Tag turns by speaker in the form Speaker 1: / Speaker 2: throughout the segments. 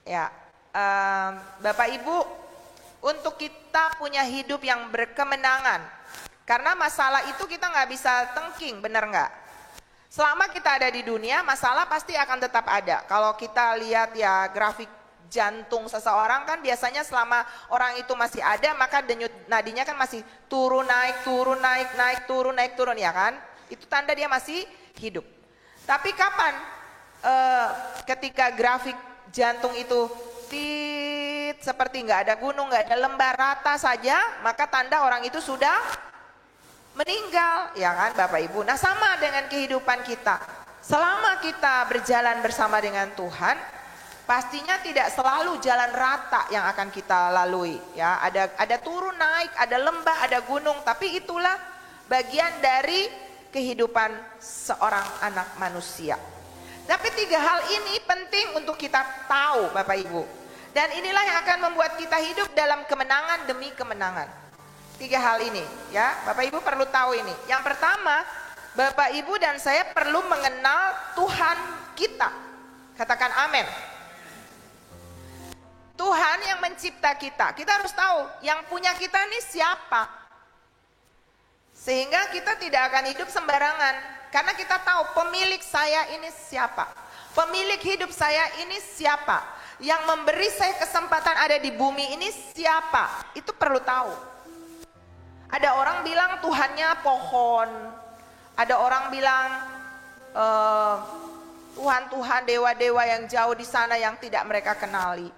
Speaker 1: Ya, Bapak Ibu, untuk kita punya hidup yang berkemenangan, karena masalah itu kita nggak bisa tengking, bener nggak? Selama kita ada di dunia, masalah pasti akan tetap ada. Kalau kita lihat ya grafik jantung seseorang kan biasanya selama orang itu masih ada, maka denyut nadinya kan masih turun naik, turun naik, naik turun naik turun, ya kan? Itu tanda dia masih hidup. Tapi kapan ketika grafik jantung itu seperti nggak ada gunung, nggak ada lembah, rata saja, maka tanda orang itu sudah meninggal, ya kan Bapak Ibu. Nah, sama dengan kehidupan kita. Selama kita berjalan bersama dengan Tuhan, pastinya tidak selalu jalan rata yang akan kita lalui, ya. Ada turun naik, ada lembah, ada gunung, tapi itulah bagian dari kehidupan seorang anak manusia. Tapi 3 hal ini penting untuk kita tahu, Bapak Ibu. Dan inilah yang akan membuat kita hidup dalam kemenangan demi kemenangan. 3 hal ini, ya, Bapak Ibu perlu tahu ini. Yang pertama, Bapak Ibu dan saya perlu mengenal Tuhan kita. Katakan amin. Tuhan yang mencipta kita. Kita harus tahu yang punya kita ini siapa. Sehingga kita tidak akan hidup sembarangan. Karena kita tahu pemilik saya ini siapa. Pemilik hidup saya ini siapa. Yang memberi saya kesempatan ada di bumi ini siapa. Itu perlu tahu. Ada orang bilang Tuhannya pohon. Ada orang bilang Tuhan-Tuhan, dewa-dewa yang jauh di sana yang tidak mereka kenali.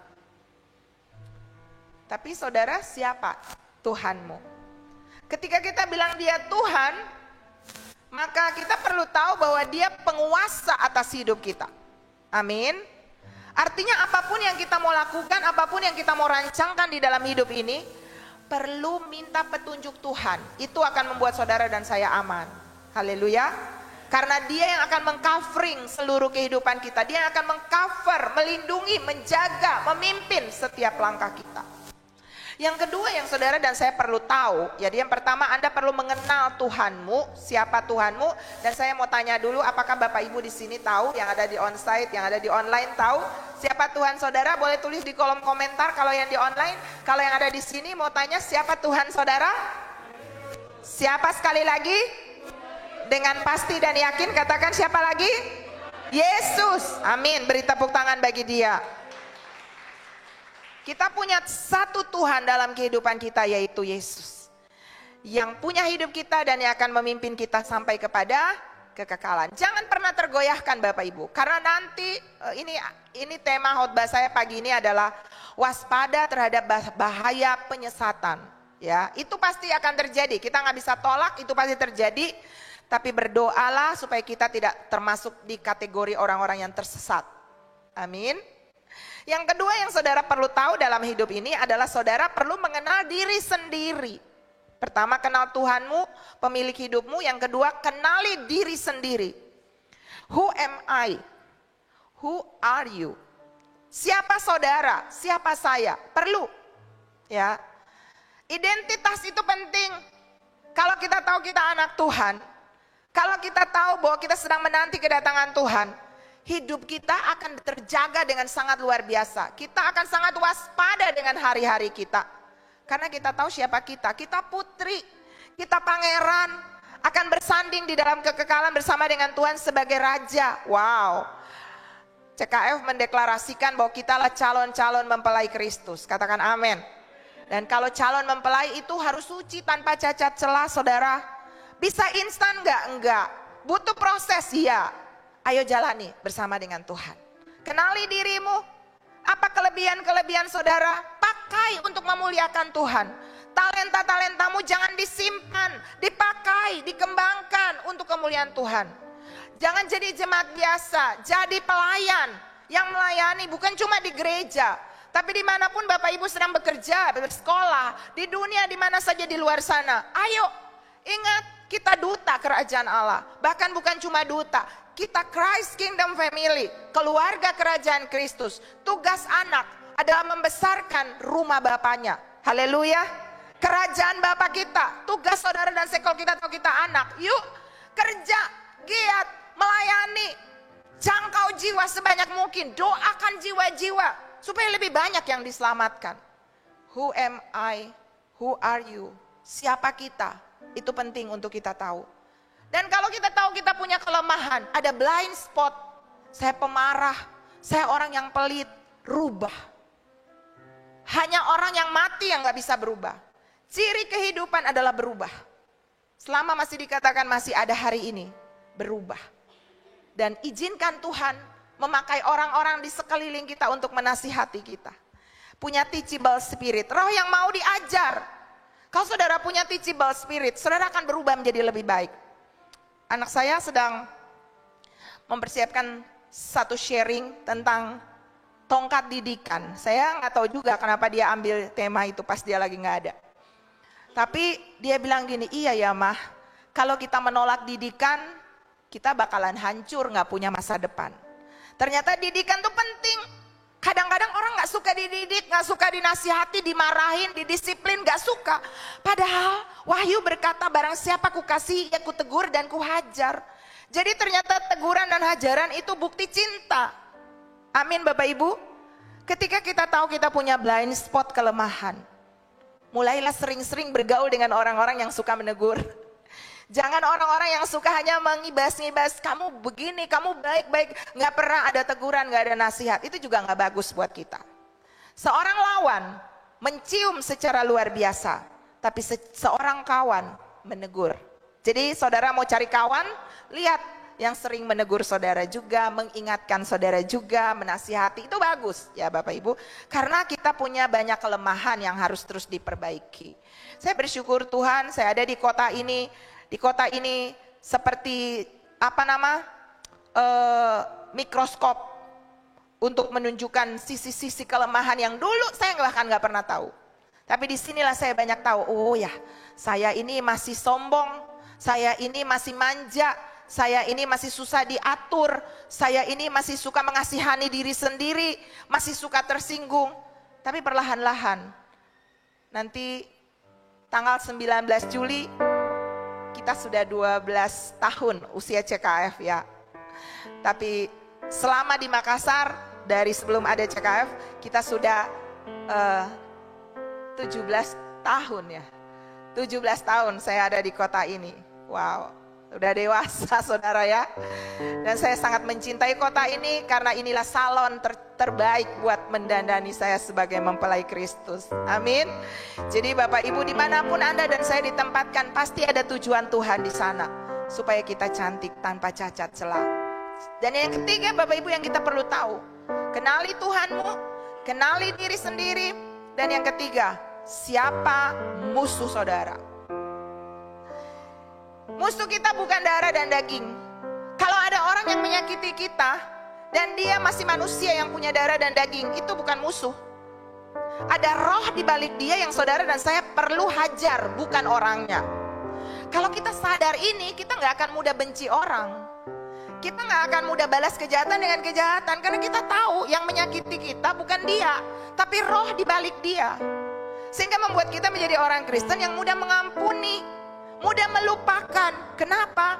Speaker 1: Tapi saudara, siapa Tuhanmu? Ketika kita bilang dia Tuhan, maka kita perlu tahu bahwa dia penguasa atas hidup kita. Amin. Artinya apapun yang kita mau lakukan, apapun yang kita mau rancangkan di dalam hidup ini, perlu minta petunjuk Tuhan. Itu akan membuat saudara dan saya aman. Haleluya. Karena dia yang akan mengcovering seluruh kehidupan kita. Dia yang akan mengcover, melindungi, menjaga, memimpin setiap langkah kita. Yang kedua yang saudara dan saya perlu tahu, jadi yang pertama Anda perlu mengenal Tuhanmu, siapa Tuhanmu. Dan saya mau tanya dulu, apakah Bapak Ibu di sini tahu, yang ada di onsite, yang ada di online tahu siapa Tuhan saudara? Boleh tulis di kolom komentar kalau yang di online. Kalau yang ada di sini mau tanya siapa Tuhan saudara? Siapa sekali lagi? Dengan pasti dan yakin katakan siapa lagi? Yesus. Amin, beri tepuk tangan bagi dia. Kita punya satu Tuhan dalam kehidupan kita, yaitu Yesus. Yang punya hidup kita dan yang akan memimpin kita sampai kepada kekekalan. Jangan pernah tergoyahkan Bapak Ibu. Karena nanti ini tema khotbah saya pagi ini adalah waspada terhadap bahaya penyesatan. Ya, itu pasti akan terjadi. Kita nggak bisa tolak, itu pasti terjadi. Tapi berdoalah supaya kita tidak termasuk di kategori orang-orang yang tersesat. Amin. Yang kedua yang saudara perlu tahu dalam hidup ini adalah saudara perlu mengenal diri sendiri. Pertama, kenal Tuhanmu, pemilik hidupmu. Yang kedua, kenali diri sendiri. Who am I? Who are you? Siapa saudara? Siapa saya? Perlu. Ya. Identitas itu penting. Kalau kita tahu kita anak Tuhan, kalau kita tahu bahwa kita sedang menanti kedatangan Tuhan, hidup kita akan terjaga dengan sangat luar biasa. Kita akan sangat waspada dengan hari-hari kita. Karena kita tahu siapa kita. Kita putri, kita pangeran, akan bersanding di dalam kekekalan bersama dengan Tuhan sebagai raja. Wow. CKF mendeklarasikan bahwa kita lah calon-calon mempelai Kristus. Katakan amin. Dan kalau calon mempelai itu harus suci tanpa cacat celah, saudara. Bisa instan enggak? Enggak. Butuh proses, ya. Ayo jalani bersama dengan Tuhan. Kenali dirimu. Apa kelebihan-kelebihan saudara? Pakai untuk memuliakan Tuhan. Talenta-talentamu jangan disimpan, dipakai, dikembangkan untuk kemuliaan Tuhan. Jangan jadi jemaat biasa, jadi pelayan yang melayani bukan cuma di gereja, tapi dimanapun Bapak Ibu sedang bekerja, bersekolah, di dunia di mana saja di luar sana. Ayo, ingat kita duta kerajaan Allah. Bahkan bukan cuma duta, kita Christ Kingdom Family, keluarga kerajaan Kristus. Tugas anak adalah membesarkan rumah bapaknya. Haleluya. Kerajaan Bapa kita, tugas saudara dan saya kalau kita tahu kita anak, yuk kerja, giat, melayani, jangkau jiwa sebanyak mungkin, doakan jiwa-jiwa. supaya lebih banyak yang diselamatkan. Who am I? Who are you? Siapa kita? Itu penting untuk kita tahu. Dan kalau kita tahu kita punya kelemahan, ada blind spot. Saya pemarah, saya orang yang pelit, rubah. Hanya orang yang mati yang gak bisa berubah. Ciri kehidupan adalah berubah. Selama masih dikatakan masih ada hari ini, berubah. Dan izinkan Tuhan memakai orang-orang di sekeliling kita untuk menasihati kita. Punya teachable spirit, roh yang mau diajar. Kalau saudara punya teachable spirit, saudara akan berubah menjadi lebih baik. Anak saya sedang mempersiapkan satu sharing tentang tongkat didikan. Saya nggak tahu juga kenapa dia ambil tema itu pas dia lagi nggak ada. Tapi dia bilang gini, iya ya mah, kalau kita menolak didikan, kita bakalan hancur, nggak punya masa depan. Ternyata didikan tuh penting. Kadang-kadang orang gak suka dididik, gak suka dinasihati, dimarahin, didisiplin, gak suka. Padahal Wahyu berkata barang siapa ku kasih, ya ku tegur dan ku hajar. Jadi ternyata teguran dan hajaran itu bukti cinta. Amin Bapak Ibu. Ketika kita tahu kita punya blind spot kelemahan, mulailah sering-sering bergaul dengan orang-orang yang suka menegur. Jangan orang-orang yang suka hanya mengibas-ngibas, kamu begini, kamu baik-baik, gak pernah ada teguran, gak ada nasihat. Itu juga gak bagus buat kita. Seorang lawan mencium secara luar biasa, tapi seorang kawan menegur. Jadi saudara mau cari kawan, lihat yang sering menegur saudara juga, mengingatkan saudara juga, menasihati, itu bagus ya Bapak Ibu. Karena kita punya banyak kelemahan yang harus terus diperbaiki. Saya bersyukur Tuhan, saya ada di kota ini. Di kota ini seperti mikroskop untuk menunjukkan sisi-sisi kelemahan yang dulu saya bahkan nggak pernah tahu. Tapi disinilah saya banyak tahu, oh ya saya ini masih sombong, saya ini masih manja, saya ini masih susah diatur, saya ini masih suka mengasihani diri sendiri, masih suka tersinggung. Tapi perlahan-lahan, nanti tanggal 19 Juli, kita sudah 12 tahun usia CKF ya. Tapi selama di Makassar, dari sebelum ada CKF, kita sudah 17 tahun ya. 17 tahun saya ada di kota ini. Wow, udah dewasa saudara ya. Dan saya sangat mencintai kota ini karena inilah salon terbaik buat mendandani saya sebagai mempelai Kristus. Amin. Jadi Bapak Ibu dimanapun Anda dan saya ditempatkan, pasti ada tujuan Tuhan di sana. Supaya kita cantik tanpa cacat celah. Dan yang ketiga Bapak Ibu yang kita perlu tahu, kenali Tuhanmu, kenali diri sendiri. Dan yang ketiga, siapa musuh saudara. Musuh kita bukan darah dan daging. Kalau ada orang yang menyakiti kita dan dia masih manusia yang punya darah dan daging, itu bukan musuh. Ada roh di balik dia yang saudara dan saya perlu hajar, bukan orangnya. Kalau kita sadar ini, kita gak akan mudah benci orang. Kita gak akan mudah balas kejahatan dengan kejahatan, karena kita tahu yang menyakiti kita bukan dia, tapi roh di balik dia. Sehingga membuat kita menjadi orang Kristen yang mudah mengampuni, mudah melupakan. Kenapa?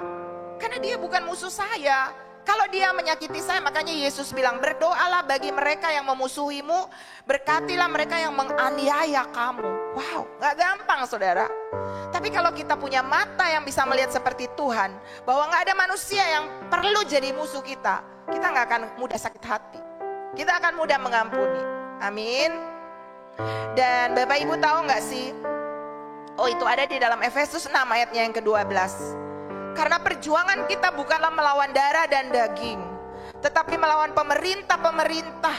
Speaker 1: Karena dia bukan musuh saya. Kalau dia menyakiti saya, makanya Yesus bilang, berdoalah bagi mereka yang memusuhimu, berkatilah mereka yang menganiaya kamu. Wow, gak gampang saudara. Tapi kalau kita punya mata yang bisa melihat seperti Tuhan, bahwa gak ada manusia yang perlu jadi musuh kita, kita gak akan mudah sakit hati. Kita akan mudah mengampuni. Amin. Dan Bapak Ibu tahu gak sih, oh itu ada di dalam Efesus 6 ayatnya yang ke-12. Karena perjuangan kita bukanlah melawan darah dan daging, tetapi melawan pemerintah-pemerintah,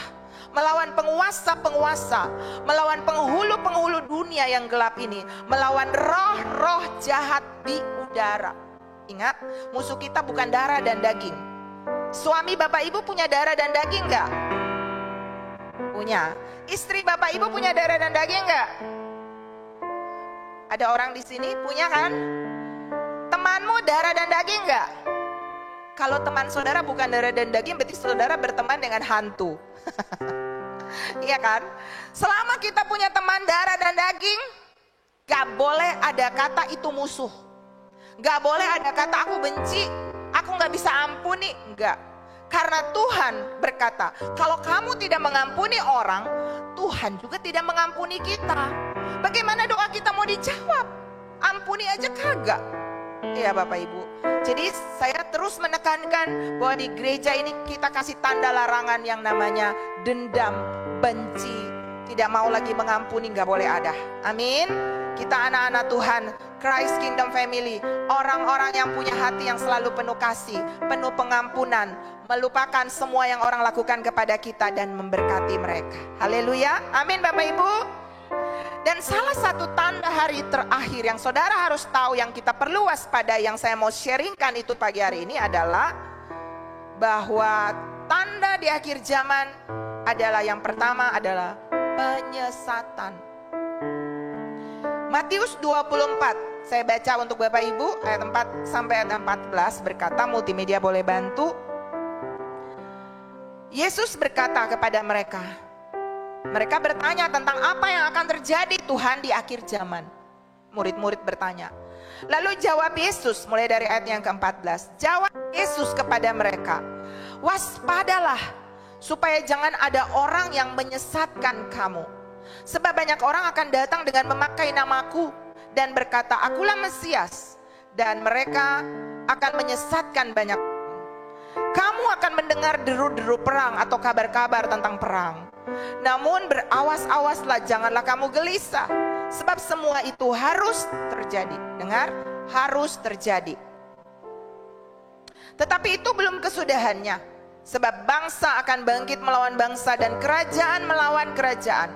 Speaker 1: melawan penguasa-penguasa, melawan penghulu-penghulu dunia yang gelap ini, melawan roh-roh jahat di udara. Ingat, musuh kita bukan darah dan daging. Suami Bapak Ibu punya darah dan daging enggak? Punya. Istri Bapak Ibu punya darah dan daging enggak? Ada orang di sini punya kan? Temanmu darah dan daging enggak? Kalau teman saudara bukan darah dan daging, berarti saudara berteman dengan hantu. Iya kan? Selama kita punya teman darah dan daging, gak boleh ada kata itu musuh. Gak boleh ada kata aku benci, aku gak bisa ampuni. Enggak. Karena Tuhan berkata, kalau kamu tidak mengampuni orang, Tuhan juga tidak mengampuni kita. Bagaimana doa kita mau dijawab? Ampuni aja kagak. Ya Bapak Ibu. Jadi saya terus menekankan bahwa di gereja ini kita kasih tanda larangan yang namanya dendam, benci, tidak mau lagi mengampuni, gak boleh ada. Amin. Kita anak-anak Tuhan, Christ Kingdom Family, orang-orang yang punya hati yang selalu penuh kasih, penuh pengampunan, melupakan semua yang orang lakukan kepada kita dan memberkati mereka. Haleluya. Amin Bapak Ibu. Dan salah satu tanda hari terakhir yang saudara harus tahu, yang kita perlu waspada, yang saya mau sharingkan itu pagi hari ini adalah bahwa tanda di akhir zaman adalah, yang pertama adalah penyesatan. Matius 24, saya baca untuk Bapak Ibu ayat 4 sampai ayat 14 berkata, multimedia boleh bantu. Yesus berkata kepada mereka, mereka bertanya tentang apa yang akan terjadi Tuhan di akhir zaman. Murid-murid bertanya. Lalu jawab Yesus, mulai dari ayat yang ke-14. Jawab Yesus kepada mereka, waspadalah supaya jangan ada orang yang menyesatkan kamu. Sebab banyak orang akan datang dengan memakai namaku dan berkata, akulah Mesias. Dan mereka akan menyesatkan banyak orang. Kamu akan mendengar deru-deru perang atau kabar-kabar tentang perang. Namun berawas-awaslah, janganlah kamu gelisah, sebab semua itu harus terjadi. Dengar, harus terjadi. Tetapi itu belum kesudahannya, sebab bangsa akan bangkit melawan bangsa dan kerajaan melawan kerajaan.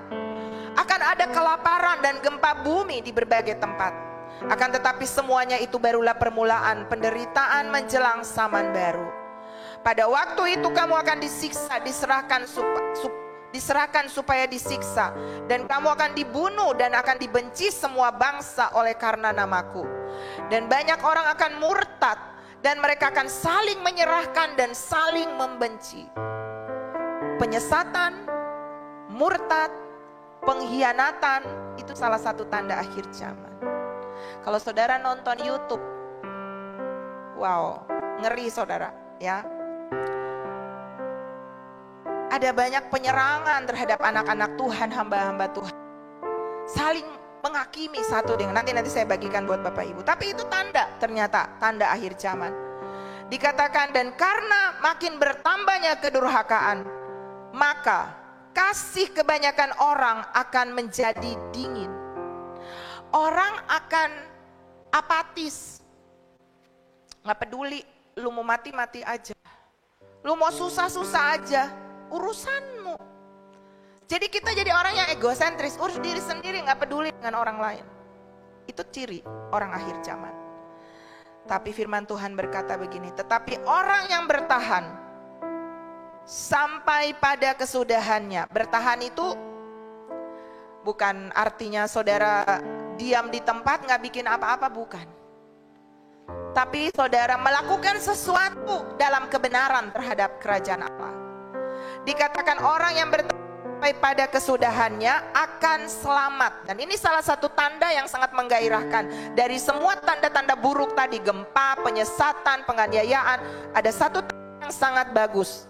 Speaker 1: Akan ada kelaparan dan gempa bumi di berbagai tempat. Akan tetapi semuanya itu barulah permulaan penderitaan menjelang zaman baru. Pada waktu itu kamu akan disiksa, diserahkan supaya disiksa, dan kamu akan dibunuh dan akan dibenci semua bangsa oleh karena namaku. Dan banyak orang akan murtad, dan mereka akan saling menyerahkan dan saling membenci. Penyesatan, murtad, pengkhianatan, itu salah satu tanda akhir zaman. Kalau saudara nonton YouTube, wow, ngeri saudara, ya. Ada banyak penyerangan terhadap anak-anak Tuhan, hamba-hamba Tuhan. Saling menghakimi satu dengan, nanti saya bagikan buat Bapak Ibu. Tapi itu tanda, ternyata tanda akhir zaman. Dikatakan, dan karena makin bertambahnya kedurhakaan, maka kasih kebanyakan orang akan menjadi dingin. Orang akan apatis. Gak peduli, lu mau mati-mati aja. Lu mau susah-susah aja, urusanmu. Jadi kita jadi orang yang egosentris, urus diri sendiri, gak peduli dengan orang lain. Itu ciri orang akhir zaman. Tapi firman Tuhan berkata begini, tetapi orang yang bertahan sampai pada kesudahannya. Bertahan itu bukan artinya saudara diam di tempat gak bikin apa-apa, bukan. Tapi saudara melakukan sesuatu dalam kebenaran terhadap kerajaan Allah. Dikatakan orang yang bertahan sampai pada kesudahannya akan selamat. Dan ini salah satu tanda yang sangat menggairahkan. Dari semua tanda-tanda buruk tadi, gempa, penyesatan, penganiayaan, ada satu tanda yang sangat bagus.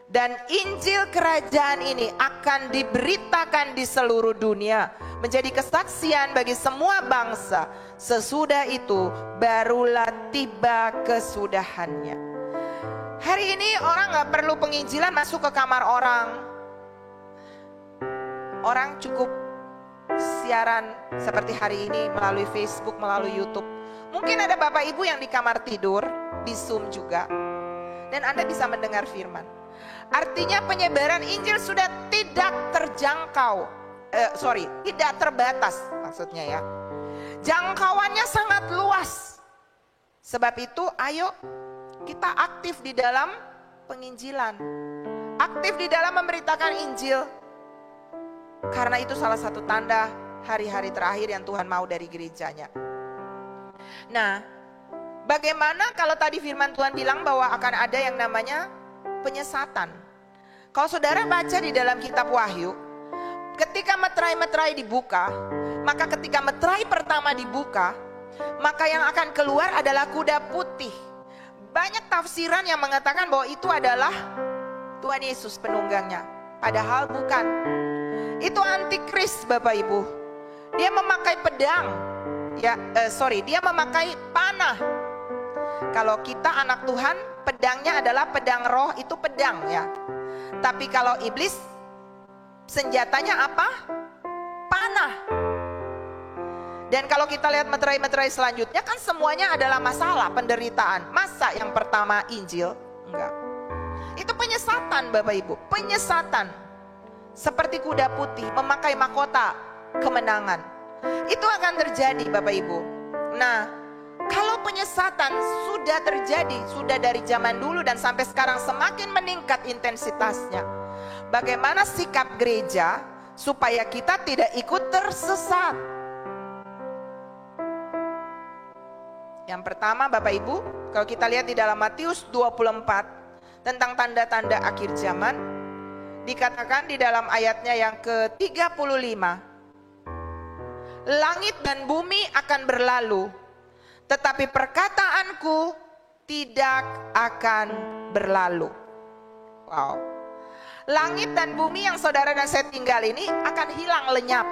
Speaker 1: Dan Injil kerajaan ini akan diberitakan di seluruh dunia, menjadi kesaksian bagi semua bangsa. Sesudah itu barulah tiba kesudahannya. Hari ini orang gak perlu penginjilan masuk ke kamar orang. Orang cukup siaran seperti hari ini melalui Facebook, melalui YouTube. Mungkin ada Bapak Ibu yang di kamar tidur, di Zoom juga. Dan Anda bisa mendengar firman. Artinya penyebaran Injil sudah tidak terjangkau. Tidak terbatas maksudnya ya. Jangkauannya sangat luas. Sebab itu ayo kita aktif di dalam penginjilan. Aktif di dalam memberitakan Injil. Karena itu salah satu tanda hari-hari terakhir yang Tuhan mau dari gerejanya. Nah, bagaimana kalau tadi firman Tuhan bilang bahwa akan ada yang namanya penyesatan. Kalau saudara baca di dalam kitab Wahyu, ketika meterai-meterai dibuka, maka ketika meterai pertama dibuka, maka yang akan keluar adalah kuda putih. Banyak tafsiran yang mengatakan bahwa itu adalah Tuhan Yesus penunggangnya. Padahal bukan. Itu antikris Bapak Ibu. Dia memakai pedang. Dia memakai panah. Kalau kita anak Tuhan, pedangnya adalah pedang roh, itu pedang ya. Tapi kalau iblis, senjatanya apa? Panah. Dan kalau kita lihat meterai-meterai selanjutnya kan semuanya adalah masalah, penderitaan. Masa yang pertama Injil? Enggak. Itu penyesatan Bapak Ibu, penyesatan. Seperti kuda putih memakai mahkota kemenangan. Itu akan terjadi Bapak Ibu. Nah, kalau penyesatan sudah terjadi, sudah dari zaman dulu dan sampai sekarang semakin meningkat intensitasnya. Bagaimana sikap gereja supaya kita tidak ikut tersesat? Yang pertama Bapak Ibu, kalau kita lihat di dalam Matius 24 tentang tanda-tanda akhir zaman, dikatakan di dalam ayatnya yang ke-35, langit dan bumi akan berlalu, tetapi perkataanku tidak akan berlalu. Wow. Langit dan bumi yang saudara dan saya tinggal ini akan hilang lenyap,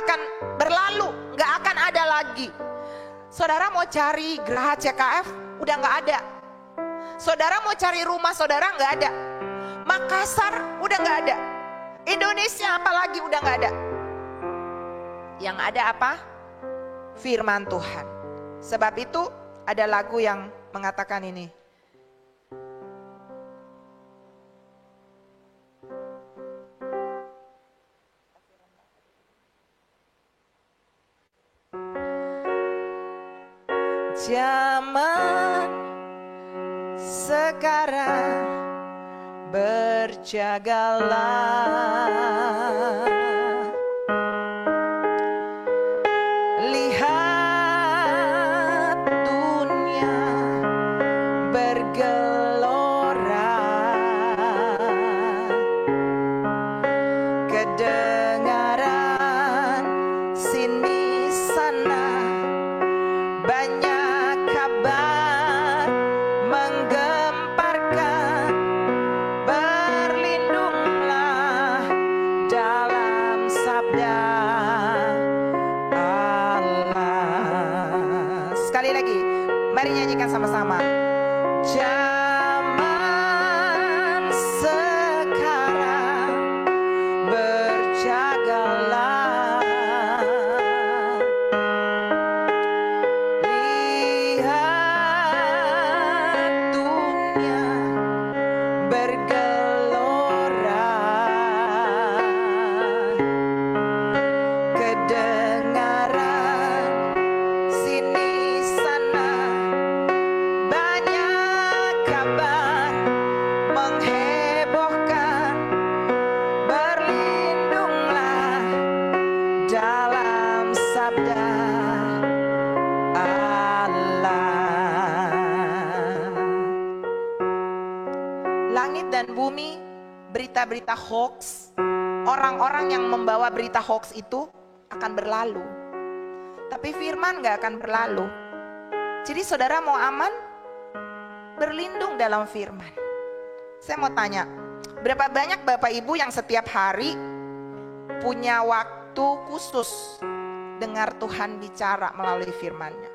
Speaker 1: akan berlalu, gak akan ada lagi. Saudara mau cari geraha CKF, udah gak ada. Saudara mau cari rumah saudara, gak ada. Makassar, udah gak ada. Indonesia apalagi udah gak ada. Yang ada apa? Firman Tuhan. Sebab itu ada lagu yang mengatakan ini. Zaman sekarang berjagalah, lihat dunia bergelora, kedengaran sini sana banyak kabar menggemparkan, berlindunglah dalam sabda Allah. Sekali lagi, mari nyanyikan sama-sama. Zaman sekarang berjagalah, bergelora, kedengaran sini sana banyak kabar menghebohkan, berlindunglah dalam sabda Allah. Langit dan bumi, berita-berita hoax, orang-orang yang membawa berita hoax itu akan berlalu. Tapi firman gak akan berlalu. Jadi saudara mau aman, berlindung dalam firman. Saya mau tanya, berapa banyak Bapak Ibu yang setiap hari punya waktu khusus dengar Tuhan bicara melalui firman-Nya?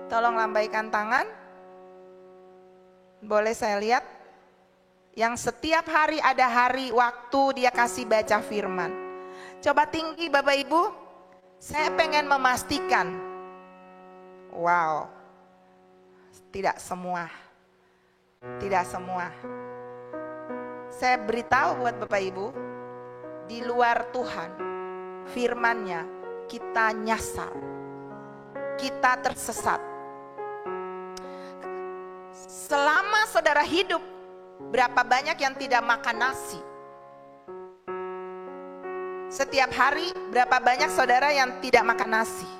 Speaker 1: Tolong lambaikan tangan. Boleh saya lihat? Yang setiap hari ada hari waktu dia kasih baca firman. Coba tinggi Bapak Ibu. Saya pengen memastikan. Wow. Tidak semua. Tidak semua. Saya beritahu buat Bapak Ibu, di luar Tuhan, firman-Nya kita nyasar. Kita tersesat. Selama saudara hidup, berapa banyak yang tidak makan nasi? Setiap hari berapa banyak saudara yang tidak makan nasi?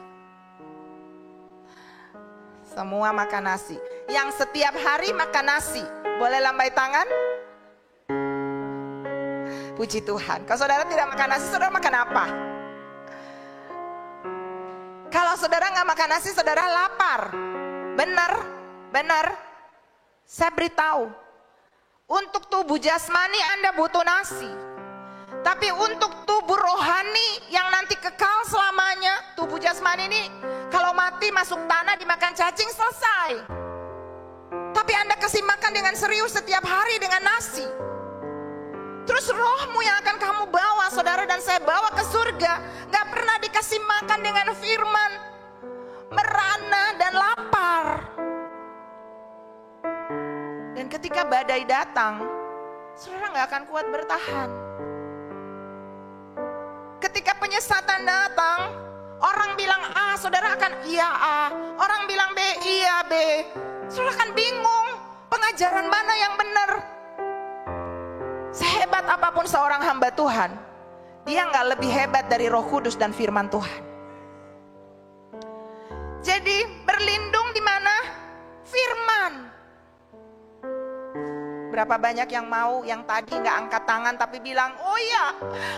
Speaker 1: Semua makan nasi. Yang setiap hari makan nasi, boleh lambai tangan? Puji Tuhan. Kalau saudara tidak makan nasi, saudara makan apa? Kalau saudara nggak makan nasi, saudara lapar. Benar? Benar? Saya beritahu, untuk tubuh jasmani Anda butuh nasi. Tapi untuk tubuh rohani yang nanti kekal selamanya, tubuh jasmani ini kalau mati masuk tanah dimakan cacing selesai. Tapi Anda kasih makan dengan serius setiap hari dengan nasi. Terus rohmu yang akan kamu bawa, saudara dan saya bawa ke surga, gak pernah dikasih makan dengan firman, merana dan lapar. Dan ketika badai datang, saudara gak akan kuat bertahan. Ketika penyesatan datang, orang bilang A, saudara akan iya A. Orang bilang B, iya B. Saudara akan bingung, pengajaran mana yang benar. Sehebat apapun seorang hamba Tuhan, dia gak lebih hebat dari Roh Kudus dan firman Tuhan. Jadi berlindung di mana? Firman. Berapa banyak yang mau, yang tadi gak angkat tangan tapi bilang, oh iya,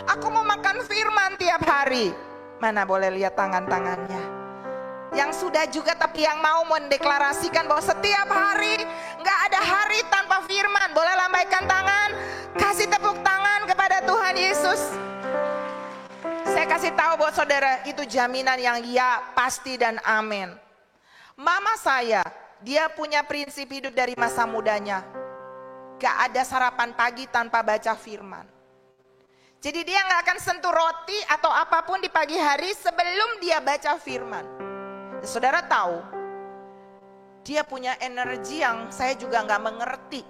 Speaker 1: aku mau makan firman tiap hari. Mana boleh lihat tangan-tangannya. Yang sudah juga tapi yang mau mendeklarasikan bahwa setiap hari, gak ada hari tanpa firman. Boleh lambaikan tangan, kasih tepuk tangan kepada Tuhan Yesus. Saya kasih tahu buat saudara, itu jaminan yang ya, pasti dan amin. Mama saya, dia punya prinsip hidup dari masa mudanya. Gak ada sarapan pagi tanpa baca firman. Jadi dia gak akan sentuh roti atau apapun di pagi hari sebelum dia baca firman. Dan saudara tahu, dia punya energi yang saya juga gak mengerti.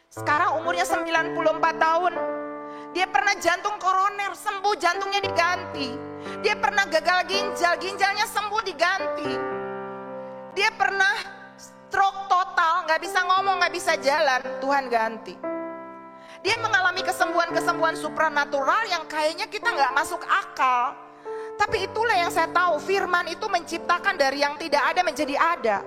Speaker 1: Sekarang umurnya 94 tahun. Dia pernah jantung koroner, sembuh, jantungnya diganti. Dia pernah gagal ginjal, ginjalnya sembuh, diganti. Dia pernah stroke total, gak bisa ngomong, gak bisa jalan, Tuhan ganti. Dia mengalami kesembuhan-kesembuhan supranatural yang kayaknya kita gak masuk akal. Tapi itulah yang saya tahu, firman itu menciptakan dari yang tidak ada menjadi ada.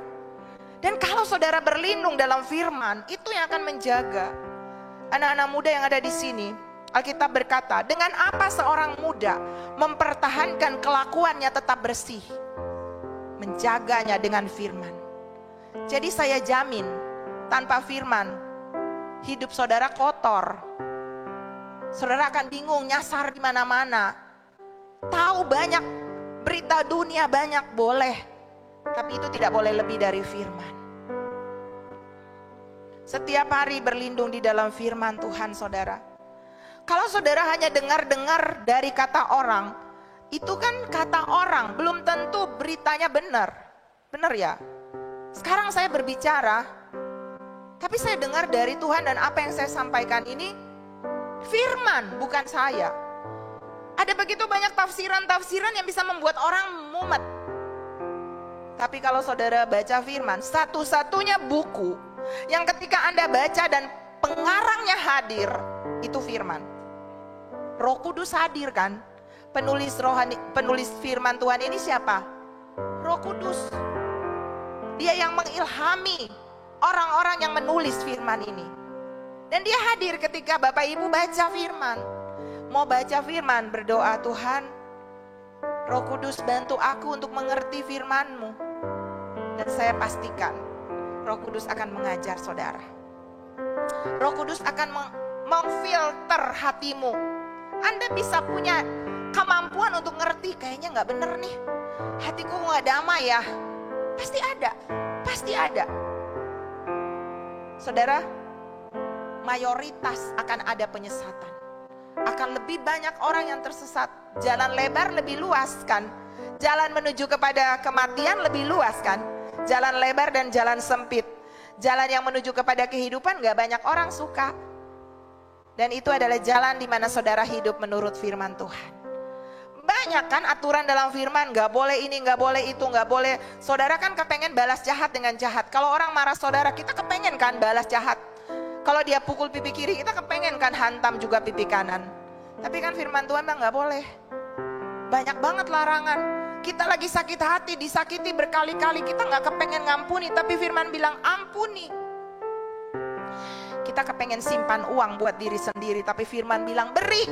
Speaker 1: Dan kalau saudara berlindung dalam firman, itu yang akan menjaga. Anak-anak muda yang ada di sini, Alkitab berkata, dengan apa seorang muda mempertahankan kelakuannya tetap bersih? Menjaganya dengan firman. Jadi saya jamin, tanpa firman, hidup saudara kotor. Saudara akan bingung, nyasar di mana-mana. Tahu banyak, berita dunia banyak, boleh. Tapi itu tidak boleh lebih dari firman. Setiap hari berlindung di dalam firman Tuhan, saudara. Kalau saudara hanya dengar-dengar dari kata orang, itu kan kata orang, belum tentu beritanya benar. Benar ya? Sekarang saya berbicara, tapi saya dengar dari Tuhan dan apa yang saya sampaikan ini firman, bukan saya. Ada begitu banyak tafsiran-tafsiran yang bisa membuat orang mumet. Tapi kalau saudara baca firman, satu-satunya buku yang ketika Anda baca dan pengarangnya hadir, itu firman. Roh Kudus hadir kan? Penulis firman Tuhan ini siapa? Roh Kudus. Dia yang mengilhami orang-orang yang menulis firman ini. Dan dia hadir ketika Bapak Ibu baca firman. Mau baca firman, berdoa, Tuhan, Roh Kudus bantu aku untuk mengerti firman-Mu. Dan saya pastikan Roh Kudus akan mengajar saudara. Roh Kudus akan memfilter hatimu. Anda bisa punya kemampuan untuk ngerti, kayaknya gak bener nih, hatiku gak damai ya. Pasti ada, pasti ada. Saudara, mayoritas akan ada penyesatan. Akan lebih banyak orang yang tersesat. Jalan lebar lebih luas kan? Jalan menuju kepada kematian lebih luas kan? Jalan lebar dan jalan sempit. Jalan yang menuju kepada kehidupan gak banyak orang suka. Dan itu adalah jalan di mana saudara hidup menurut firman Tuhan. Banyak kan aturan dalam firman, gak boleh ini, gak boleh itu, gak boleh. Saudara kan kepengen balas jahat dengan jahat. Kalau orang marah saudara, kita kepengen kan balas jahat. Kalau dia pukul pipi kiri, kita kepengen kan hantam juga pipi kanan. Tapi kan firman Tuhan bilang gak boleh. Banyak banget larangan. Kita lagi sakit hati, disakiti berkali-kali, kita gak kepengen ngampuni. Tapi firman bilang ampuni. Kita kepengen simpan uang buat diri sendiri, tapi firman bilang beri.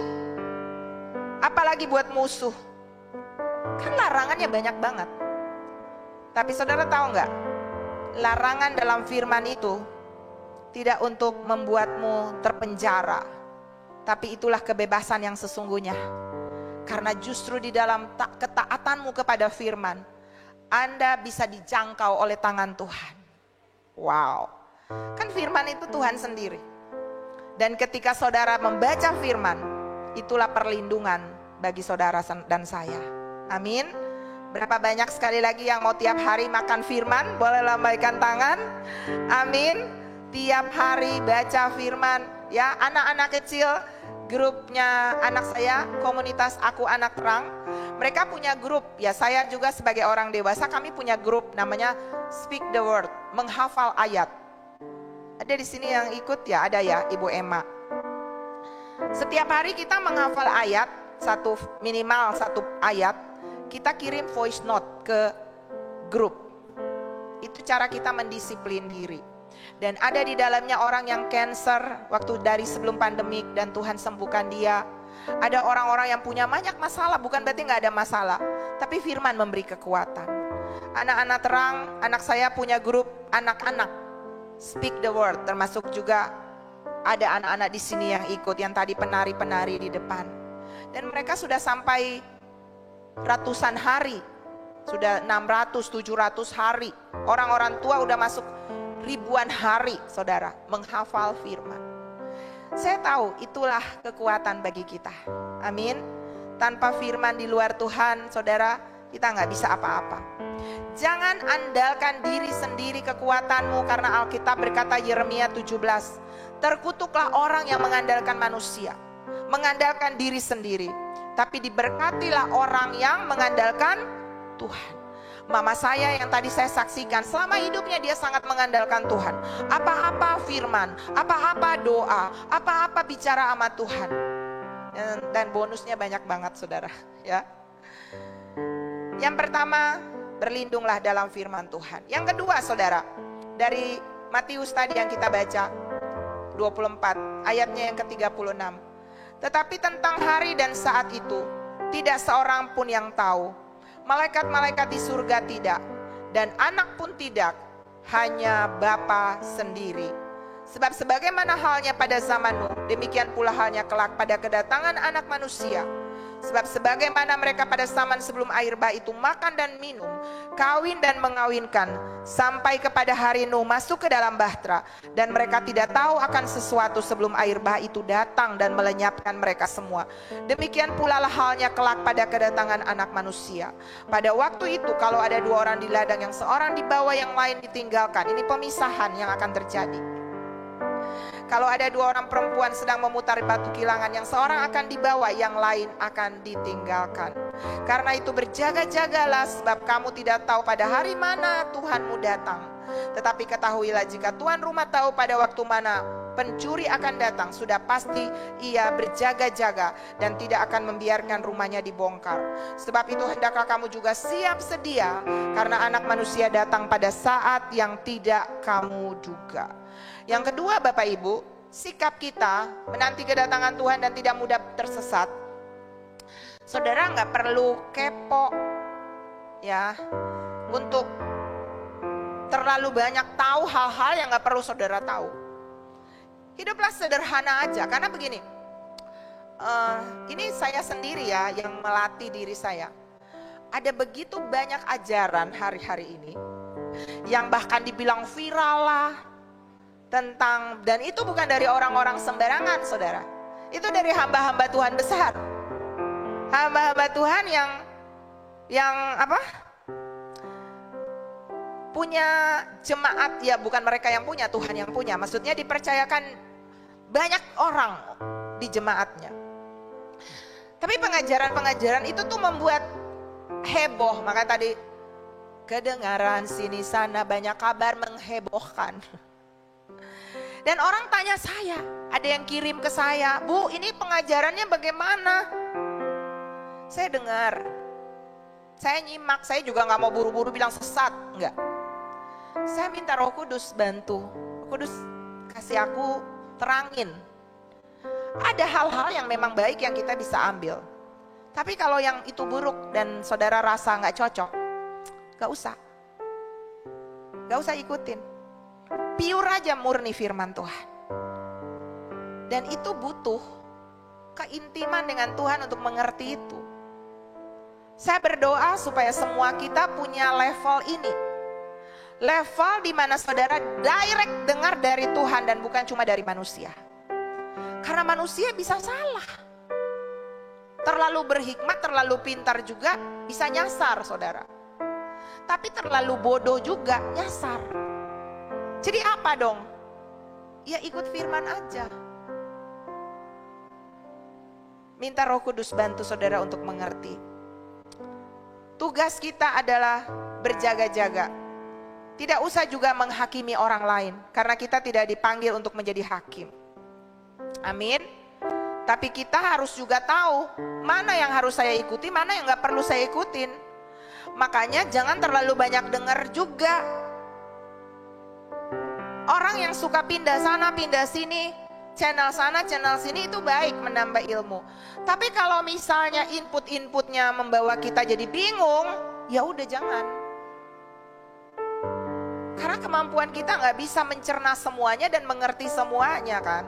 Speaker 1: Apalagi buat musuh. Kan larangannya banyak banget. Tapi saudara tahu gak? Larangan dalam firman itu tidak untuk membuatmu terpenjara, tapi itulah kebebasan yang sesungguhnya. Karena justru di dalam ketaatanmu kepada firman, Anda bisa dijangkau oleh tangan Tuhan. Wow, kan firman itu Tuhan sendiri. Dan ketika saudara membaca firman, itulah perlindungan bagi saudara dan saya. Amin. Berapa banyak sekali lagi yang mau tiap hari makan firman? Boleh lambaikan tangan. Amin. Tiap hari baca firman. Ya, anak-anak kecil, grupnya anak saya, komunitas Aku Anak Terang. Mereka punya grup. Ya, saya juga sebagai orang dewasa, kami punya grup namanya Speak the Word, menghafal ayat. Ada di sini yang ikut ya, ada ya Ibu Emma. Setiap hari kita menghafal ayat, minimal satu ayat. Kita kirim voice note ke grup. Itu cara kita mendisiplin diri. Dan ada di dalamnya orang yang cancer waktu dari sebelum pandemik dan Tuhan sembuhkan dia. Ada orang-orang yang punya banyak masalah, bukan berarti gak ada masalah, tapi firman memberi kekuatan. Anak-anak Terang, anak saya punya grup anak-anak Speak the Word, termasuk juga ada anak-anak di sini yang ikut, yang tadi penari-penari di depan. Dan mereka sudah sampai ratusan hari, sudah 600-700 hari. Orang-orang tua udah masuk ribuan hari, saudara, menghafal firman. Saya tahu itulah kekuatan bagi kita. Amin. Tanpa firman di luar Tuhan, saudara, kita gak bisa apa-apa. Jangan andalkan diri sendiri kekuatanmu, karena Alkitab berkata Yeremia 17, terkutuklah orang yang mengandalkan manusia, mengandalkan diri sendiri. Tapi diberkatilah orang yang mengandalkan Tuhan. Mama saya yang tadi saya saksikan, selama hidupnya dia sangat mengandalkan Tuhan. Apa-apa firman, apa-apa doa, apa-apa bicara sama Tuhan. Dan bonusnya banyak banget, saudara. Ya. Yang pertama, berlindunglah dalam firman Tuhan. Yang kedua, saudara, dari Matius tadi yang kita baca, 24, ayatnya yang ke-36. Tetapi tentang hari dan saat itu, tidak seorang pun yang tahu. Malaikat-malaikat di surga tidak, dan anak pun tidak, hanya Bapa sendiri. Sebab sebagaimana halnya pada zaman Nuh, demikian pula halnya kelak pada kedatangan anak manusia. Sebab sebagaimana mereka pada zaman sebelum air bah itu makan dan minum, kawin dan mengawinkan, sampai kepada hari Nuh masuk ke dalam bahtera, dan mereka tidak tahu akan sesuatu sebelum air bah itu datang dan melenyapkan mereka semua. Demikian pula lah halnya kelak pada kedatangan anak manusia. Pada waktu itu kalau ada dua orang di ladang, yang seorang dibawa, yang lain ditinggalkan. Ini pemisahan yang akan terjadi. Kalau ada dua orang perempuan sedang memutar batu kilangan, yang seorang akan dibawa, yang lain akan ditinggalkan. Karena itu berjaga-jagalah, sebab kamu tidak tahu pada hari mana Tuhanmu datang. Tetapi ketahuilah, jika tuan rumah tahu pada waktu mana pencuri akan datang, sudah pasti ia berjaga-jaga dan tidak akan membiarkan rumahnya dibongkar. Sebab itu hendaklah kamu juga siap sedia, karena anak manusia datang pada saat yang tidak kamu duga. Yang kedua, Bapak Ibu, sikap kita menanti kedatangan Tuhan dan tidak mudah tersesat. Saudara nggak perlu kepo ya, untuk terlalu banyak tahu hal-hal yang nggak perlu saudara tahu. Hiduplah sederhana aja, karena begini, ini saya sendiri ya yang melatih diri saya. Ada begitu banyak ajaran hari-hari ini yang bahkan dibilang viral lah, tentang, dan itu bukan dari orang-orang sembarangan, saudara. Itu dari hamba-hamba Tuhan besar, hamba-hamba Tuhan yang apa? Punya jemaat, ya bukan mereka yang punya, Tuhan yang punya. Maksudnya dipercayakan banyak orang di jemaatnya. Tapi pengajaran-pengajaran itu tuh membuat heboh. Maka tadi kedengaran sini sana banyak kabar menghebohkan. Dan orang tanya saya, ada yang kirim ke saya, Bu, ini pengajarannya bagaimana? Saya dengar, saya nyimak, saya juga gak mau buru-buru bilang sesat, enggak. Saya minta Roh Kudus bantu, Roh Kudus kasih aku terangin. Ada hal-hal yang memang baik yang kita bisa ambil. Tapi kalau yang itu buruk dan saudara rasa gak cocok, gak usah ikutin. Pure aja, murni firman Tuhan. Dan itu butuh keintiman dengan Tuhan untuk mengerti itu. Saya berdoa supaya semua kita punya level ini. Level di mana saudara direct dengar dari Tuhan dan bukan cuma dari manusia. Karena manusia bisa salah. Terlalu berhikmat, terlalu pintar juga bisa nyasar saudara. Tapi terlalu bodoh juga nyasar. Jadi apa dong? Ya ikut firman aja. Minta Roh Kudus bantu saudara untuk mengerti. Tugas kita adalah berjaga-jaga. Tidak usah juga menghakimi orang lain. Karena kita tidak dipanggil untuk menjadi hakim. Amin. Tapi kita harus juga tahu mana yang harus saya ikuti, mana yang gak perlu saya ikutin. Makanya jangan terlalu banyak dengar juga. Orang yang suka pindah sana, pindah sini, channel sana, channel sini itu baik menambah ilmu. Tapi kalau misalnya input-inputnya membawa kita jadi bingung, ya udah jangan. Karena kemampuan kita nggak bisa mencerna semuanya dan mengerti semuanya kan.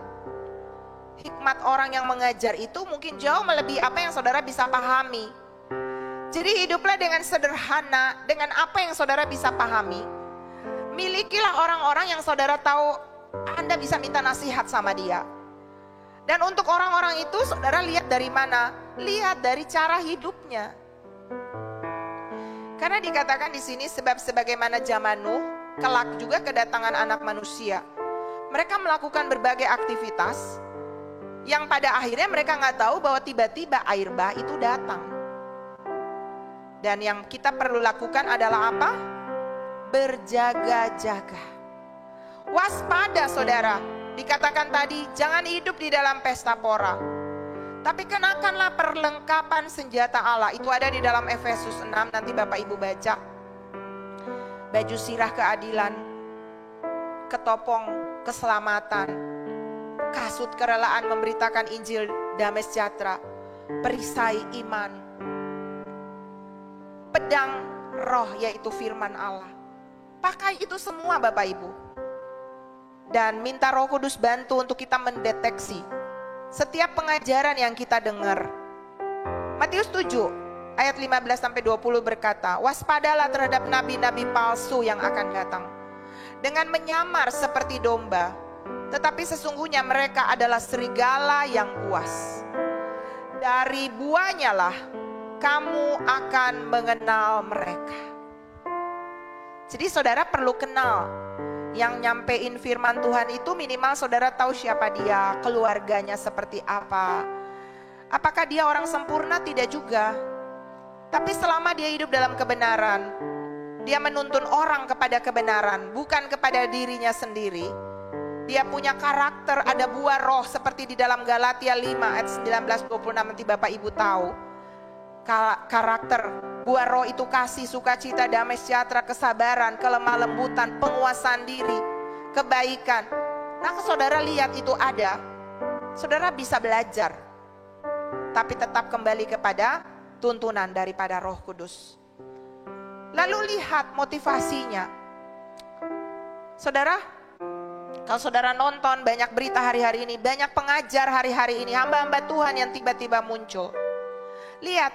Speaker 1: Hikmat orang yang mengajar itu mungkin jauh melebihi apa yang saudara bisa pahami. Jadi hiduplah dengan sederhana, dengan apa yang saudara bisa pahami. Milikilah orang-orang yang saudara tahu Anda bisa minta nasihat sama dia. Dan untuk orang-orang itu saudara lihat dari mana? Lihat dari cara hidupnya. Karena dikatakan di sini sebab sebagaimana zaman Nuh, kelak juga kedatangan anak manusia. Mereka melakukan berbagai aktivitas yang pada akhirnya mereka nggak tahu bahwa tiba-tiba air bah itu datang. Dan yang kita perlu lakukan adalah apa? Berjaga-jaga. Waspada saudara. Dikatakan tadi jangan hidup di dalam pesta pora. Tapi kenakanlah perlengkapan senjata Allah. Itu ada di dalam Efesus 6, nanti Bapak Ibu baca. Baju sirah keadilan, ketopong keselamatan, kasut kerelaan memberitakan Injil damai sejahtera, perisai iman, pedang roh yaitu firman Allah. Pakai itu semua Bapak Ibu. Dan minta Roh Kudus bantu untuk kita mendeteksi setiap pengajaran yang kita dengar. Matius 7 ayat 15-20 berkata, waspadalah terhadap nabi-nabi palsu yang akan datang. Dengan menyamar seperti domba, tetapi sesungguhnya mereka adalah serigala yang buas. Dari buahnya lah kamu akan mengenal mereka. Jadi saudara perlu kenal. Yang nyampein firman Tuhan itu minimal saudara tahu siapa dia, keluarganya seperti apa. Apakah dia orang sempurna? Tidak juga. Tapi selama dia hidup dalam kebenaran, dia menuntun orang kepada kebenaran, bukan kepada dirinya sendiri. Dia punya karakter, ada buah roh seperti di dalam Galatia 5 ayat 19-26 nanti Bapak Ibu tahu. Karakter buah roh itu kasih, sukacita, damai sejahtera, kesabaran, kelemah lembutan, penguasaan diri, kebaikan. Nah saudara lihat itu ada, saudara bisa belajar. Tapi tetap kembali kepada tuntunan daripada Roh Kudus. Lalu lihat motivasinya. Saudara, kalau saudara nonton banyak berita hari-hari ini, banyak pengajar hari-hari ini, hamba-hamba Tuhan yang tiba-tiba muncul. Lihat,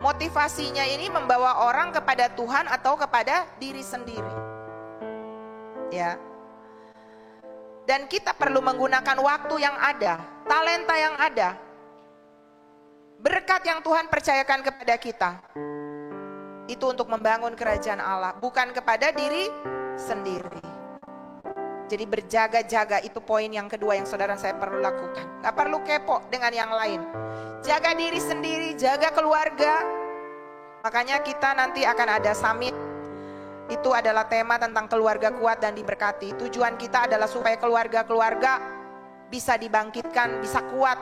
Speaker 1: motivasinya ini membawa orang kepada Tuhan atau kepada diri sendiri. Ya. Dan kita perlu menggunakan waktu yang ada, talenta yang ada, berkat yang Tuhan percayakan kepada kita. Itu untuk membangun kerajaan Allah, bukan kepada diri sendiri. Jadi berjaga-jaga itu poin yang kedua yang saudara saya perlu lakukan. Gak perlu kepo dengan yang lain. Jaga diri sendiri, jaga keluarga. Makanya kita nanti akan ada summit. Itu adalah tema tentang keluarga kuat dan diberkati. Tujuan kita adalah supaya keluarga-keluarga bisa dibangkitkan, bisa kuat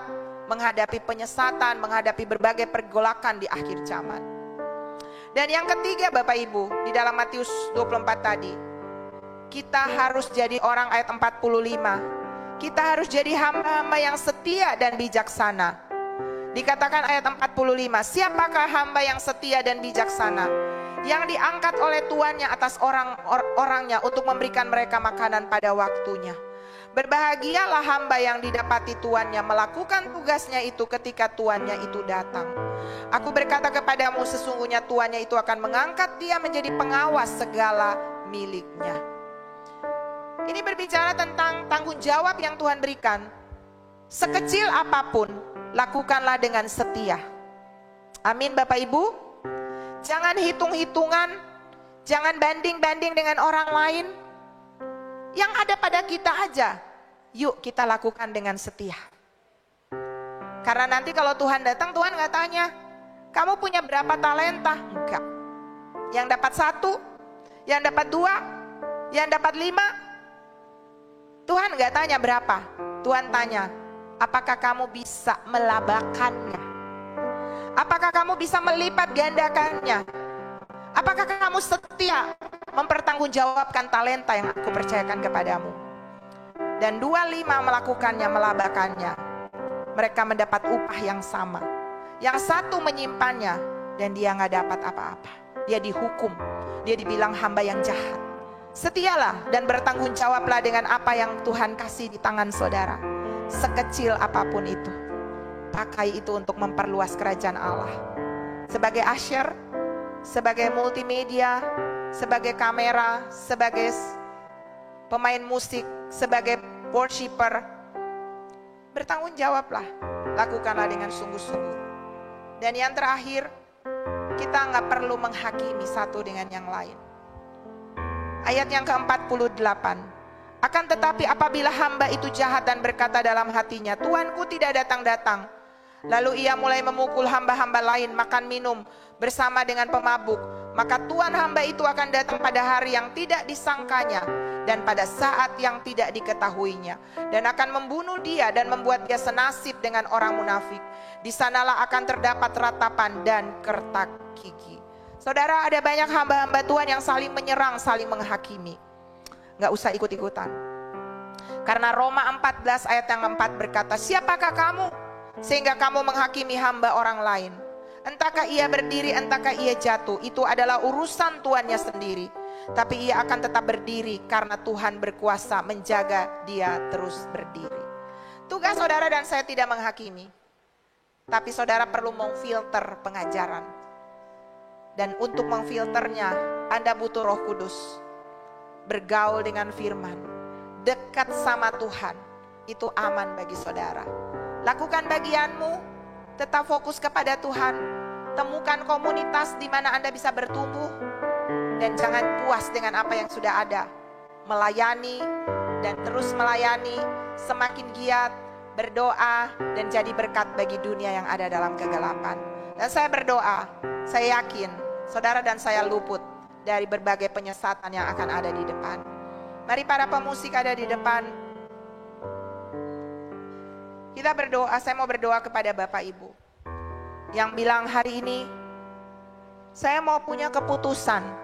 Speaker 1: menghadapi penyesatan, menghadapi berbagai pergolakan di akhir zaman. Dan yang ketiga Bapak Ibu, di dalam Matius 24 tadi, kita harus jadi orang ayat 45. Kita harus jadi hamba-hamba yang setia dan bijaksana. Dikatakan ayat 45, siapakah hamba yang setia dan bijaksana? yang diangkat oleh tuannya atas orangnya untuk memberikan mereka makanan pada waktunya. Berbahagialah hamba yang didapati tuannya melakukan tugasnya itu ketika tuannya itu datang. Aku berkata kepadamu, sesungguhnya tuannya itu akan mengangkat dia menjadi pengawas segala miliknya. Ini berbicara tentang tanggung jawab yang Tuhan berikan. Sekecil apapun, lakukanlah dengan setia. Amin Bapak Ibu. Jangan hitung-hitungan, jangan banding-banding dengan orang lain. Yang ada pada kita aja, yuk kita lakukan dengan setia. Karena nanti kalau Tuhan datang, Tuhan gak tanya, kamu punya berapa talenta? Enggak. Yang dapat 1, yang dapat 2, yang dapat 5. Tuhan gak tanya berapa. Tuhan tanya, apakah kamu bisa melabakannya? Apakah kamu bisa melipat gandakannya? Apakah kamu setia mempertanggungjawabkan talenta yang aku percayakan kepadamu? Dan 25 melakukannya, melabakannya. Mereka mendapat upah yang sama. Yang 1 menyimpannya dan dia gak dapat apa-apa. Dia dihukum, dia dibilang hamba yang jahat. Setialah dan bertanggung jawablah dengan apa yang Tuhan kasih di tangan saudara. Sekecil apapun itu, pakai itu untuk memperluas kerajaan Allah. Sebagai usher, sebagai multimedia, sebagai kamera, sebagai pemain musik, sebagai worshiper, bertanggung jawablah, lakukanlah dengan sungguh-sungguh. Dan yang terakhir, kita nggak perlu menghakimi satu dengan yang lain. Ayat yang ke-48, akan tetapi apabila hamba itu jahat dan berkata dalam hatinya, Tuanku tidak datang-datang, lalu ia mulai memukul hamba-hamba lain, makan minum bersama dengan pemabuk, maka Tuhan hamba itu akan datang pada hari yang tidak disangkanya dan pada saat yang tidak diketahuinya, dan akan membunuh dia dan membuat dia senasib dengan orang munafik. Di sanalah akan terdapat ratapan dan kertak gigi. Saudara, ada banyak hamba-hamba Tuhan yang saling menyerang, saling menghakimi. Gak usah ikut-ikutan. Karena Roma 14 ayat yang 4 berkata, siapakah kamu sehingga kamu menghakimi hamba orang lain? Entahkah ia berdiri, entahkah ia jatuh, itu adalah urusan tuannya sendiri. Tapi ia akan tetap berdiri karena Tuhan berkuasa menjaga dia terus berdiri. Tugas saudara dan saya tidak menghakimi, tapi saudara perlu memfilter pengajaran. Dan untuk memfilternya, Anda butuh Roh Kudus. Bergaul dengan firman, dekat sama Tuhan, itu aman bagi saudara. Lakukan bagianmu, tetap fokus kepada Tuhan. Temukan komunitas di mana Anda bisa bertumbuh. Dan jangan puas dengan apa yang sudah ada. Melayani dan terus melayani, semakin giat, berdoa, dan jadi berkat bagi dunia yang ada dalam kegelapan. Dan saya berdoa, saya yakin saudara dan saya luput dari berbagai penyesatan yang akan ada di depan. Mari para pemusik ada di depan. Kita berdoa, saya mau berdoa kepada Bapak Ibu yang bilang hari ini, saya mau punya keputusan.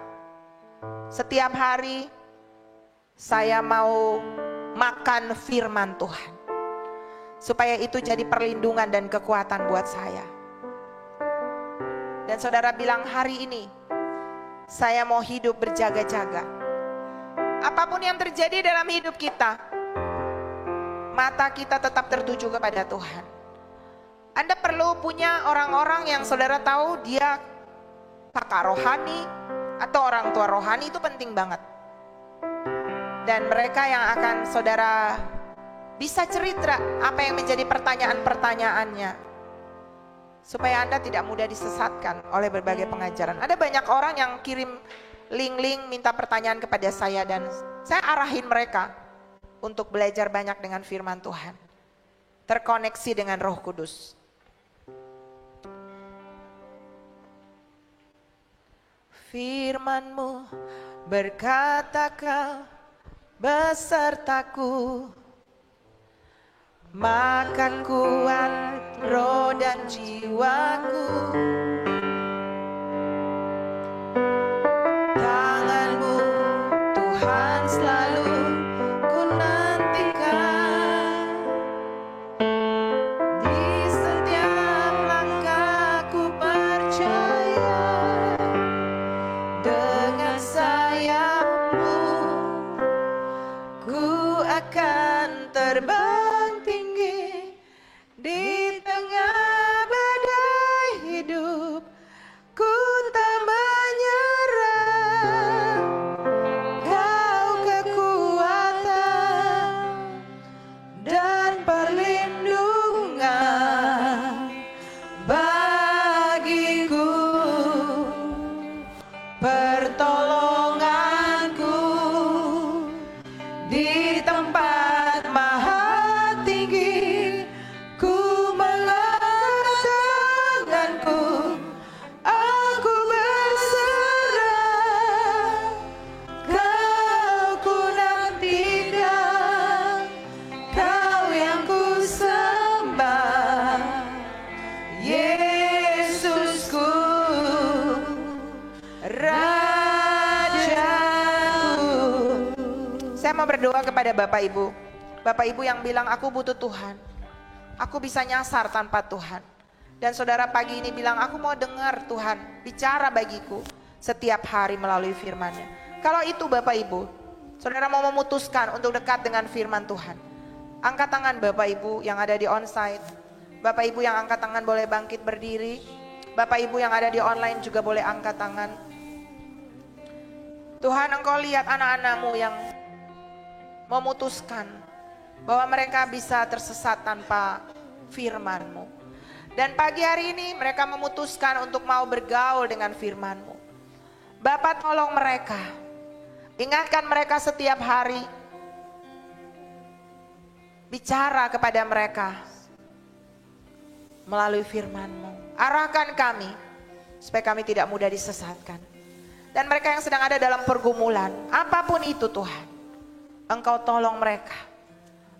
Speaker 1: Setiap hari saya mau makan firman Tuhan. Supaya itu jadi perlindungan dan kekuatan buat saya. Dan saudara bilang hari ini, saya mau hidup berjaga-jaga. Apapun yang terjadi dalam hidup kita, mata kita tetap tertuju kepada Tuhan. Anda perlu punya orang-orang yang saudara tahu dia kakak rohani atau orang tua rohani, itu penting banget. Dan mereka yang akan saudara bisa cerita apa yang menjadi pertanyaan-pertanyaannya, supaya Anda tidak mudah disesatkan oleh berbagai pengajaran. Ada banyak orang yang kirim link-link minta pertanyaan kepada saya, dan saya arahin mereka untuk belajar banyak dengan firman Tuhan, terkoneksi dengan Roh Kudus. Firman-Mu berkata Kau besertaku, makan kuat roh dan jiwaku. Tangan-Mu Tuhan selalu ku nantikan. Di setiap langkahku percaya mau berdoa kepada Bapak Ibu. Bapak Ibu yang bilang, aku butuh Tuhan. Aku bisa nyasar tanpa Tuhan. Dan saudara pagi ini bilang, aku mau dengar Tuhan bicara bagiku setiap hari melalui firman-Nya. Kalau itu Bapak Ibu, saudara mau memutuskan untuk dekat dengan firman Tuhan, angkat tangan Bapak Ibu yang ada di onsite. Bapak Ibu yang angkat tangan boleh bangkit berdiri. Bapak Ibu yang ada di online juga boleh angkat tangan. Tuhan, Engkau lihat anak-anak-Mu yang memutuskan bahwa mereka bisa tersesat tanpa firman-Mu. Dan pagi hari ini mereka memutuskan untuk mau bergaul dengan firman-Mu. Bapa, tolong mereka. Ingatkan mereka setiap hari. Bicara kepada mereka melalui firman-Mu. Arahkan kami supaya kami tidak mudah disesatkan. Dan mereka yang sedang ada dalam pergumulan, apapun itu Tuhan, Engkau tolong mereka.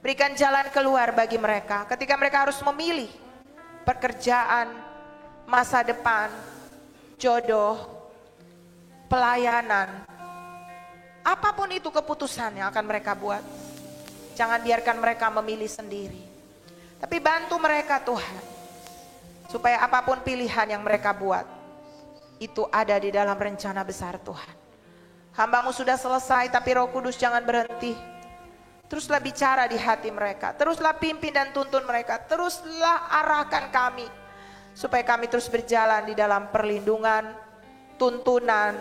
Speaker 1: Berikan jalan keluar bagi mereka ketika mereka harus memilih pekerjaan, masa depan, jodoh, pelayanan. Apapun itu keputusan yang akan mereka buat, jangan biarkan mereka memilih sendiri. Tapi bantu mereka Tuhan, supaya apapun pilihan yang mereka buat, itu ada di dalam rencana besar Tuhan. Hamba-Mu sudah selesai, tapi Roh Kudus jangan berhenti. Teruslah bicara di hati mereka, teruslah pimpin dan tuntun mereka, teruslah arahkan kami, supaya kami terus berjalan di dalam perlindungan, tuntunan,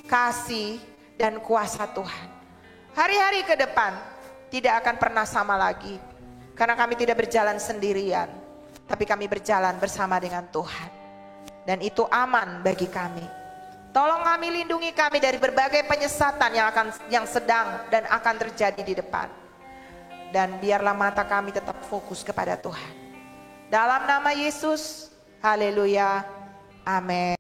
Speaker 1: kasih, dan kuasa Tuhan. Hari-hari ke depan tidak akan pernah sama lagi, karena kami tidak berjalan sendirian, tapi kami berjalan bersama dengan Tuhan. Dan itu aman bagi kami. Tolong kami, lindungi kami dari berbagai penyesatan yang sedang dan akan terjadi di depan. Dan biarlah mata kami tetap fokus kepada Tuhan. Dalam nama Yesus, haleluya, amin.